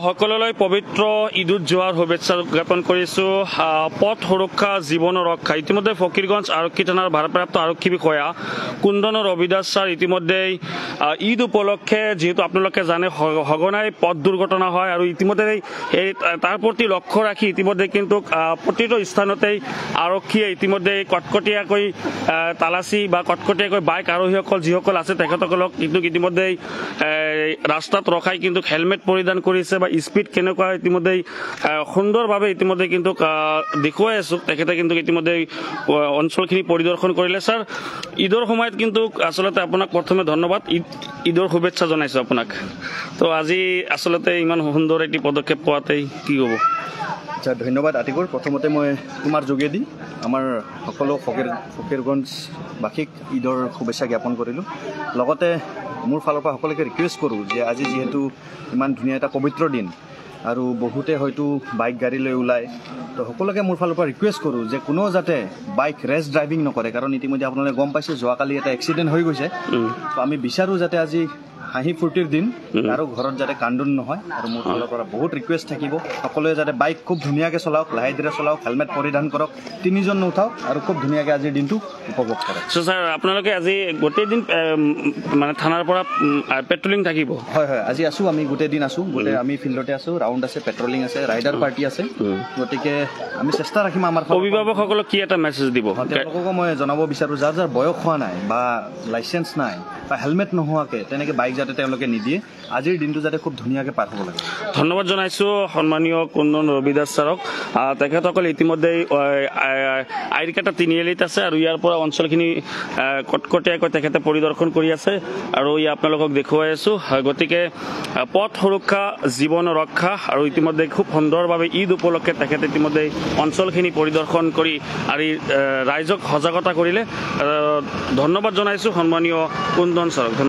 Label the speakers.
Speaker 1: সকললৈ পবিত্ৰ ঈদুত যোৱাৰ শুভেচ্ছা জ্ঞাপন কৰিছোঁ। পথ সুৰক্ষা জীৱন ৰক্ষা ইতিমধ্যে ফকীৰগঞ্জ আৰক্ষী থানাৰ ভাৰপ্ৰাপ্ত আৰক্ষী বিষয়া কুন্দন ৰবিদাস ছাৰ ইতিমধ্যে ঈদ উপলক্ষে যিহেতু আপোনালোকে জানে সঘনাই পথ দুৰ্ঘটনা হয় আৰু ইতিমধ্যে তাৰ প্ৰতি লক্ষ্য ৰাখি ইতিমধ্যে কিন্তু প্ৰতিটো স্থানতেই আৰক্ষীয়ে ইতিমধ্যে কটকটীয়াকৈ তালাচী বা কটকটীয়াকৈ বাইক আৰোহীসকল যিসকল আছে তেখেতসকলক কিন্তু ইতিমধ্যে ৰাস্তাত ৰখাই কিন্তু হেলমেট পৰিধান কৰিছে বা স্পীড কেনেকুৱা ইতিমধ্যে সুন্দৰভাৱে ইতিমধ্যে কিন্তু দেখুৱাই আছো। তেখেতে কিন্তু ইতিমধ্যে অঞ্চলখিনি পৰিদৰ্শন কৰিলে। ছাৰ, ঈদৰ সময়ত কিন্তু আচলতে আপোনাক প্ৰথমে ধন্যবাদ, ঈদৰ শুভেচ্ছা জনাইছোঁ আপোনাক। তো আজি আচলতে ইমান সুন্দৰ এটি পদক্ষেপ পোৱাতেই কি ক'ব?
Speaker 2: আচ্ছা, ধন্যবাদ আতিকুৰ। প্ৰথমতে মই তোমাৰ যোগেদি আমাৰ সকলো ফকীৰগঞ্জবাসীক ঈদৰ শুভেচ্ছা জ্ঞাপন কৰিলোঁ। লগতে মোৰ ফালৰ পৰা সকলোকে ৰিকুৱেষ্ট কৰোঁ যে আজি যিহেতু ইমান ধুনীয়া এটা পবিত্ৰ দিন আৰু বহুতে হয়তো বাইক গাড়ী লৈ ওলায়, তো সকলোকে মোৰ ফালৰ পৰা ৰিকুৱেষ্ট কৰোঁ যে কোনো যাতে বাইক ৰেছ ড্ৰাইভিং নকৰে, কাৰণ ইতিমধ্যে আপোনালোকে গম পাইছে যোৱাকালি এটা এক্সিডেণ্ট হৈ গৈছে। তো আমি বিচাৰোঁ যাতে আজি হাঁহি ফূৰ্তিৰ দিন আৰু ঘৰত যাতে কান্দোন নহয়। আৰু মোৰ ফালৰ পৰা বহুত ৰিকুৱেষ্ট থাকিব, সকলোৱে যাতে বাইক খুব ধুনীয়াকৈ চলাওক, লাহে ধীৰে চলাওক, হেলমেট পৰিধান কৰক, তিনিজন নুঠাওক আৰু খুব ধুনীয়াকৈ আজিৰ দিনটো উপভোগ কৰক।
Speaker 1: চ' ছাৰ, আপোনালোকে আজি গোটেই দিন মানে থানাৰ পৰা পেট্ৰলিং থাকিব?
Speaker 2: হয় হয়, আজি আছোঁ, আমি গোটেই দিন আছোঁ, গোটেই আমি ফিল্ডতে আছোঁ, ৰাউণ্ড আছে, পেট্ৰলিং আছে, ৰাইডাৰ পাৰ্টি আছে। গতিকে আমি চেষ্টা ৰাখিম আমাৰ
Speaker 1: অভিভাৱকসকলক কি এটা মেছেজ দিব?
Speaker 2: তেওঁলোককো মই জনাব বিচাৰোঁ যাৰ যাৰ বয়স হোৱা নাই বা লাইচেঞ্চ নাই বা হেলমেট নোহোৱাকৈ তেনেকৈ বাইক যাতে তেওঁলোকে নিদিয়ে, আজিৰ দিনটো যাতে খুব ধুনীয়াকৈ পাৰ হ'ব লাগে।
Speaker 1: ধন্যবাদ জনাইছোঁ সন্মানীয় কুন্দন ৰবিদাস ছাৰক। তেখেতসকলে ইতিমধ্যে আইৰ কাটা তিনিআলিত আছে আৰু ইয়াৰ পৰা অঞ্চলখিনি কটকটীয়াকৈ তেখেতে পৰিদৰ্শন কৰি আছে আৰু ইয়াত আপোনালোকক দেখুৱাই আছোঁ। গতিকে পথ সুৰক্ষা জীৱন ৰক্ষা আৰু ইতিমধ্যে খুব সুন্দৰভাৱে ঈদ উপলক্ষে তেখেতে ইতিমধ্যে অঞ্চলখিনি পৰিদৰ্শন কৰি আৰু ৰাইজক সজাগতা কৰিলে। ধন্যবাদ জনাইছোঁ সন্মানীয় কুন্দন ছাৰক।